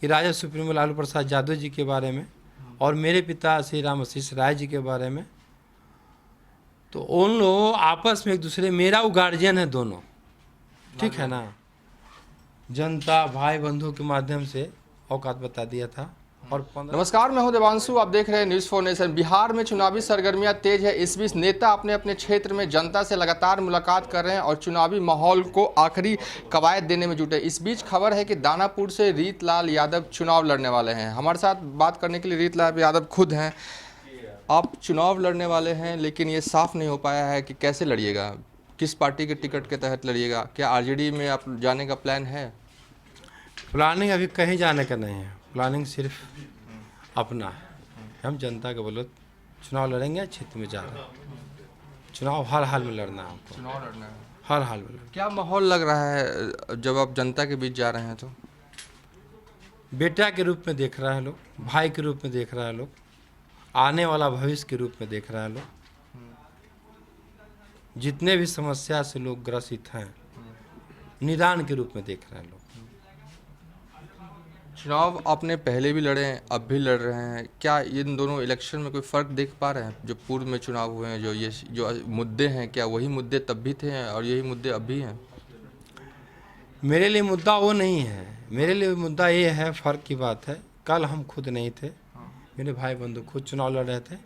कि राजा सुप्रीमो लालू प्रसाद यादव जी के बारे में और मेरे पिता श्री रामाशीष राय जी के बारे में। तो उन लोग आपस में एक दूसरे, मेरा वो गार्जियन है दोनों, ठीक है ना। जनता भाई बंधु के माध्यम से औकात बता दिया था। और नमस्कार, मैं हूं देवांशु, आप देख रहे हैं न्यूज़ 4 नेशन। बिहार में चुनावी सरगर्मियां तेज है। इस बीच नेता अपने अपने क्षेत्र में जनता से लगातार मुलाकात कर रहे हैं और चुनावी माहौल को आखिरी कवायद देने में जुटे। इस बीच खबर है कि दानापुर से रीतलाल यादव चुनाव लड़ने वाले हैं। हमारे साथ बात करने के लिए रीतलाल यादव खुद हैं। आप चुनाव लड़ने वाले हैं, लेकिन ये साफ नहीं हो पाया है कि कैसे लड़िएगा, किस पार्टी के टिकट के तहत लड़िएगा। क्या आरजेडी में आप जाने का प्लान है? प्लानिंग अभी कहीं जाने का नहीं है, प्लानिंग सिर्फ अपना है। हम जनता के बोलो चुनाव लड़ेंगे, क्षेत्र में जा रहे हैं। चुनाव हर हाल में लड़ना है हमको, चुनाव लड़ना है हर हाल में लड़ना। क्या माहौल लग रहा है जब आप जनता के बीच जा रहे हैं? तो बेटा के रूप में देख रहा है लोग, भाई के रूप में देख रहा है लोग, आने वाला भविष्य के रूप में देख रहा है लोग। जितने भी समस्या से लोग ग्रसित हैं, निदान के रूप में देख रहे हैं लोग। चुनाव आपने पहले भी लड़े हैं, अब भी लड़ रहे हैं। क्या इन दोनों इलेक्शन में कोई फ़र्क देख पा रहे हैं? जो पूर्व में चुनाव हुए हैं, जो मुद्दे हैं, क्या वही मुद्दे तब भी थे और यही मुद्दे अब भी हैं? मेरे लिए मुद्दा वो नहीं है, मेरे लिए मुद्दा ये है, फ़र्क की बात है। कल हम खुद नहीं थे, मेरे भाई बंधु खुद चुनाव लड़ रहे थे।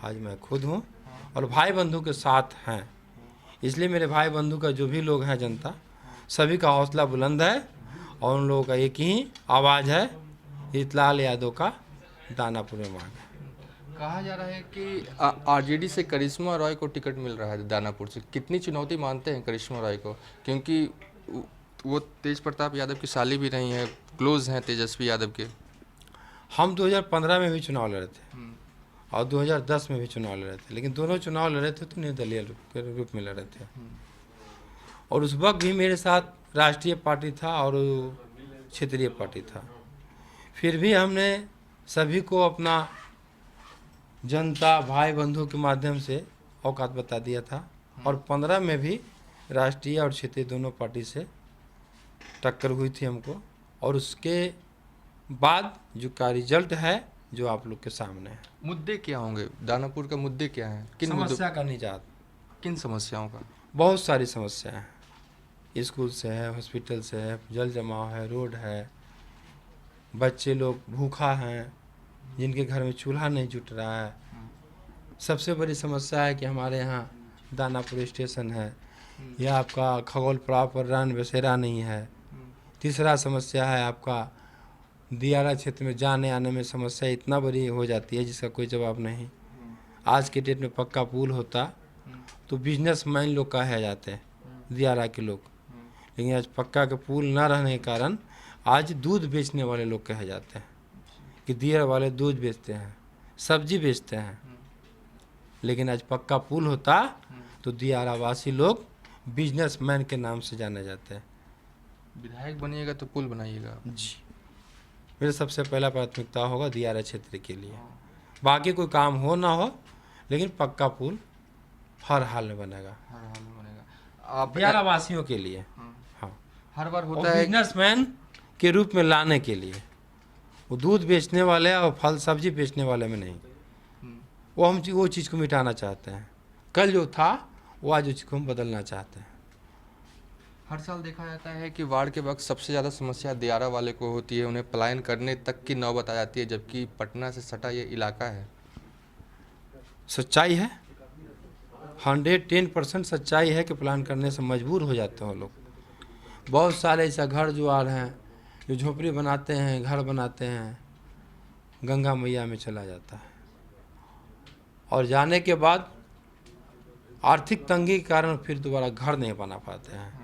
आज मैं खुद हूँ और भाई बंधु के साथ हैं। इसलिए मेरे भाई बंधु का जो भी लोग हैं, जनता सभी का हौसला बुलंद है और उन लोगों का एक ही आवाज़ है, रीतलाल यादव का दानापुर में मांग है। कहा जा रहा है कि आरजेडी से करिश्मा रॉय को टिकट मिल रहा है दानापुर से। कितनी चुनौती मानते हैं करिश्मा रॉय को? क्योंकि वो तेज प्रताप यादव की साली भी रही हैं, क्लोज हैं तेजस्वी यादव के। हम 2015 में भी चुनाव लड़े थे और 2010 में भी चुनाव लड़े थे, लेकिन दोनों चुनाव लड़े थे तो निर्दलीय रूप में लड़े थे। और उस वक्त भी मेरे साथ राष्ट्रीय पार्टी था और क्षेत्रीय पार्टी था। फिर भी हमने सभी को अपना जनता भाई बंधु के माध्यम से औकात बता दिया था। और 15 में भी राष्ट्रीय और क्षेत्रीय दोनों पार्टी से टक्कर हुई थी हमको। और उसके बाद जो का रिजल्ट है जो आप लोग के सामने है। मुद्दे क्या होंगे दानापुर का? मुद्दे क्या हैं? समस्या का निजात, किन समस्याओं का? बहुत सारी समस्याएं हैं। स्कूल से है, हॉस्पिटल से है, जल जमाव है, रोड है, बच्चे लोग भूखा हैं, जिनके घर में चूल्हा नहीं जुट रहा है। सबसे बड़ी समस्या है कि हमारे यहाँ दानापुर स्टेशन है, यह आपका खगोलपुरा पर रन बसेरा नहीं है। तीसरा समस्या है आपका दियारा क्षेत्र में जाने आने में समस्या इतना बड़ी हो जाती है जिसका कोई जवाब नहीं। आज के डेट में पक्का पुल होता तो बिजनेसमैन लोग कहे जाते हैं दियारा के लोग, लेकिन आज पक्का के पुल न रहने के कारण आज दूध बेचने वाले लोग कहे जाते हैं कि दियारा वाले दूध बेचते हैं, सब्जी बेचते हैं। लेकिन आज पक्का पुल होता तो दियारा वासी लोग बिजनेसमैन के नाम से जाने जाते हैं। विधायक बनिएगा तो पुल बनाइएगा जी, मेरा सबसे पहला प्राथमिकता होगा दियारा क्षेत्र के लिए। बाकी कोई काम हो ना हो, लेकिन पक्का पुल हर हाल में बनेगा, हर हाल में बनेगा दियारा वासियों के लिए। हाँ, हर बार होता है बिजनेसमैन के रूप में लाने के लिए। वो दूध बेचने वाले और फल सब्जी बेचने वाले में नहीं, वो हम वो चीज़ को मिटाना चाहते हैं। कल जो था वो आज उस चीज़ को हम बदलना चाहते हैं। हर साल देखा जाता है कि बाढ़ के वक्त सबसे ज़्यादा समस्या दियारा वाले को होती है, उन्हें पलायन करने तक की नौबत आ जाती है, जबकि पटना से सटा ये इलाका है। सच्चाई है, 110% सच्चाई है कि प्लान करने से मजबूर हो जाते हैं लोग। बहुत सारे ऐसा घर जो आ रहे हैं, जो झोपड़ी बनाते हैं, घर बनाते हैं, गंगा मैया में चला जाता है और जाने के बाद आर्थिक तंगी के कारण फिर दोबारा घर नहीं बना पाते हैं।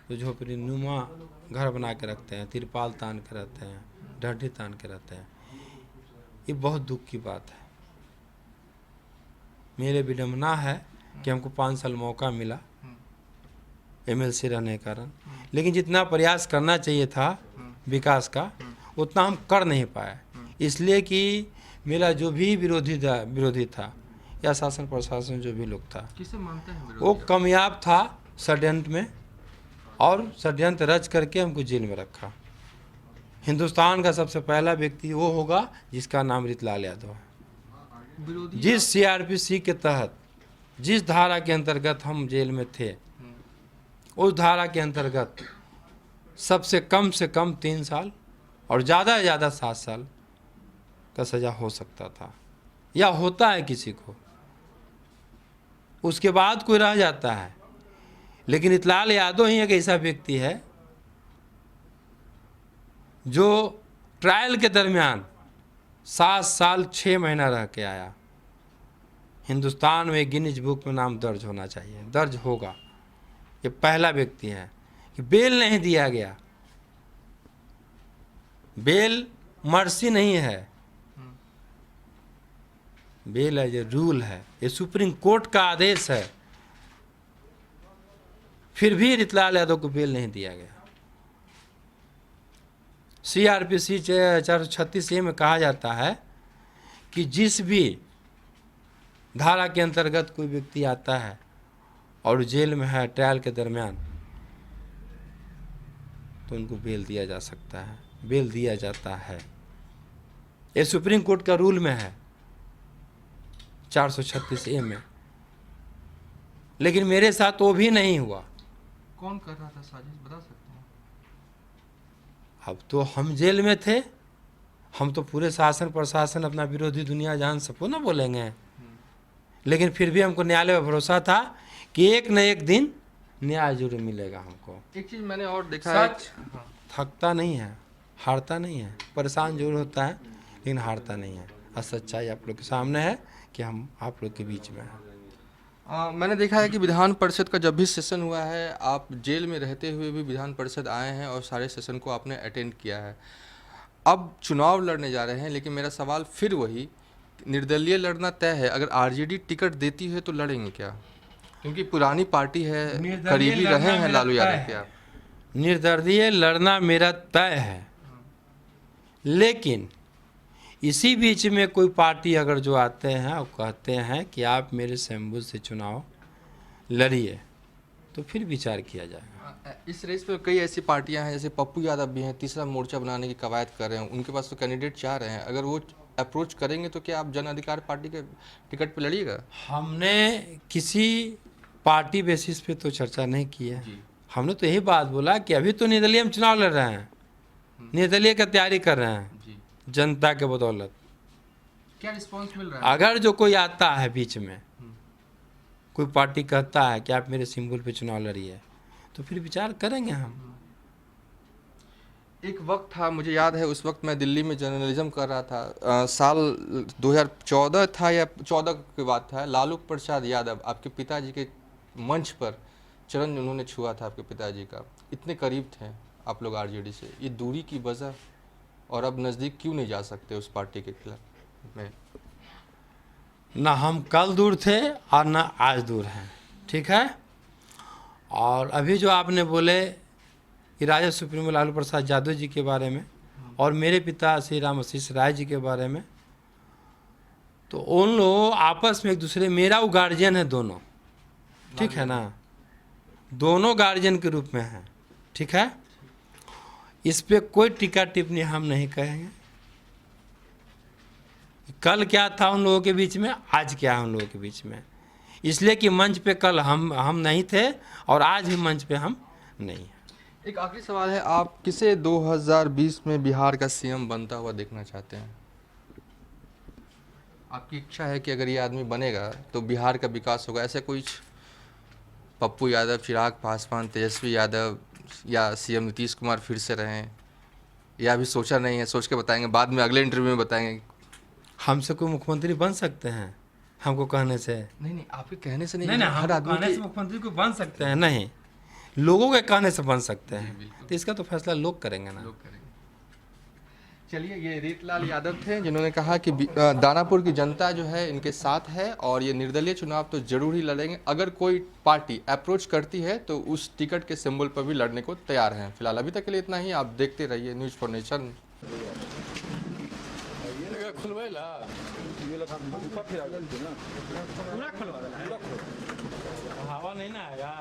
तो झोपड़ी नुमा घर बना के रखते हैं, तिरपाल तान के रहते हैं, ढड्ढी तान के रहते हैं। ये बहुत दुख की बात है। मेरे विडम्बना है कि हमको 5 साल मौका मिला एमएलसी रहने के कारण, लेकिन जितना प्रयास करना चाहिए था विकास का उतना हम कर नहीं पाए। इसलिए कि मेरा जो भी विरोधी था या शासन प्रशासन जो भी लोग था, किसे मानते हैं वो कामयाब था षड्यंत्र में और षड्यंत्र रच करके हमको जेल में रखा। हिंदुस्तान का सबसे पहला व्यक्ति वो होगा जिसका नाम रितलाल यादव है। विरोधी जिस सीआरपीसी के तहत, जिस धारा के अंतर्गत हम जेल में थे, उस धारा के अंतर्गत सबसे कम से कम 3 साल और ज़्यादा से ज़्यादा 7 साल का सज़ा हो सकता था, या होता है किसी को, उसके बाद कोई रह जाता है। लेकिन रितलाल यादव ही एक ऐसा व्यक्ति है जो ट्रायल के दरमियान 7 साल 6 महीना रह के आया। हिंदुस्तान में गिनीज बुक में नाम दर्ज होना चाहिए, दर्ज होगा। ये पहला व्यक्ति है कि बेल नहीं दिया गया। बेल मर्सी नहीं है, बेल है, ये रूल है, ये सुप्रीम कोर्ट का आदेश है। फिर भी रितलाल यादव को बेल नहीं दिया गया। सीआरपीसी 436A में कहा जाता है कि जिस भी धारा के अंतर्गत कोई व्यक्ति आता है और जेल में है ट्रायल के दरमियान, तो उनको बेल दिया जा सकता है, बेल दिया जाता है। ये सुप्रीम कोर्ट का रूल में है 436A में। लेकिन मेरे साथ वो भी नहीं हुआ। कौन कर रहा था साजिश, बता सकते हैं? अब तो हम जेल में थे, हम तो पूरे शासन प्रशासन अपना विरोधी दुनिया जान सबको ना बोलेंगे, लेकिन फिर भी हमको न्यायालय में भरोसा था कि एक न एक दिन न्याय जरूर मिलेगा हमको। एक चीज़ मैंने और देखा है, थकता नहीं है, हारता नहीं है, परेशान जरूर होता है लेकिन हारता नहीं है। और सच्चाई आप लोग के सामने है कि हम आप लोग के बीच में हैं। मैंने देखा है कि विधान परिषद का जब भी सेशन हुआ है, आप जेल में रहते हुए भी विधान परिषद आए हैं और सारे सेशन को आपने अटेंड किया है। अब चुनाव लड़ने जा रहे हैं, लेकिन मेरा सवाल फिर वही, निर्दलीय लड़ना तय है। अगर आरजेडी टिकट देती है तो लड़ेंगे क्या? क्योंकि पुरानी पार्टी है, करीबी रहे हैं लालू यादव के आप। निर्दलीय लड़ना मेरा तय है, लेकिन इसी बीच में कोई पार्टी अगर जो आते हैं और कहते हैं कि आप मेरे शंभू से चुनाव लड़िए, तो फिर विचार किया जाएगा। इस रेस पे कई ऐसी पार्टियां हैं, जैसे पप्पू यादव भी हैं, तीसरा मोर्चा बनाने की कवायद कर रहे हैं, उनके पास तो कैंडिडेट चाह रहे हैं। अगर वो अप्रोच करेंगे तो क्या आप जन अधिकार पार्टी के टिकट पे लड़िएगा? हमने किसी पार्टी बेसिस पे तो चर्चा नहीं की है। हमने तो यही बात बोला कि अभी तो निर्दलीय हम चुनाव लड़ रहे हैं, निर्दलीय का तैयारी कर रहे हैं जनता के बदौलत। क्या रिस्पांस मिल रहा है? अगर जो कोई आता है बीच में, कोई पार्टी कहता है कि आप मेरे सिंबल पे चुनाव लड़िए, तो फिर विचार करेंगे हम। एक वक्त था, मुझे याद है, उस वक्त मैं दिल्ली में जर्नलिज्म कर रहा था, साल 2014 था या 14 की बात था। लालू प्रसाद यादव, आपके पिताजी के मंच पर चरण उन्होंने छुआ था आपके पिताजी का। इतने करीब थे आप लोग आरजेडी से, ये दूरी की वजह, और अब नज़दीक क्यों नहीं जा सकते उस पार्टी के खिलाफ में? ना हम कल दूर थे और ना आज दूर हैं, ठीक है। और अभी जो आपने बोले कि राजा सुप्रीमो लालू प्रसाद यादव जी के बारे में और मेरे पिता श्री राम आशीष राय जी के बारे में, तो उन लोग आपस में एक दूसरे, मेरा वो गार्जियन है दोनों, ठीक है ना, दोनों गार्जियन के रूप में हैं, ठीक है। इस पे कोई टीका टिप्पणी हम नहीं कहेंगे। कल क्या था उन लोगों के बीच में, आज क्या है उन लोगों के बीच में, इसलिए कि मंच पे कल हम नहीं थे और आज भी मंच पे हम नहीं हैं। एक आखिरी सवाल है, आप किसे 2020 में बिहार का सीएम बनता हुआ देखना चाहते हैं? आपकी इच्छा है कि अगर ये आदमी बनेगा तो बिहार का विकास होगा, ऐसे कुछ? पप्पू यादव, चिराग पासवान, तेजस्वी यादव, या सीएम नीतीश कुमार फिर से रहें, या अभी सोचा नहीं है? सोच के बताएंगे, बाद में अगले इंटरव्यू में बताएंगे। हमसे कोई मुख्यमंत्री बन सकते हैं हमको कहने से? नहीं, आपके कहने से नहीं, नहीं, हर आदमी कहने से मुख्यमंत्री को बन सकते हैं नहीं, लोगों के कहने से बन सकते हैं। तो इसका तो फैसला लोग करेंगे ना। चलिए, ये रीतलाल यादव थे जिन्होंने कहा कि दानापुर की जनता जो है इनके साथ है और ये निर्दलीय चुनाव तो जरूर ही लड़ेंगे। अगर कोई पार्टी अप्रोच करती है तो उस टिकट के सिंबल पर भी लड़ने को तैयार हैं। फिलहाल अभी तक के लिए इतना ही। आप देखते रहिए न्यूज़ फॉर नेशन। हवा नहीं ना आएगा।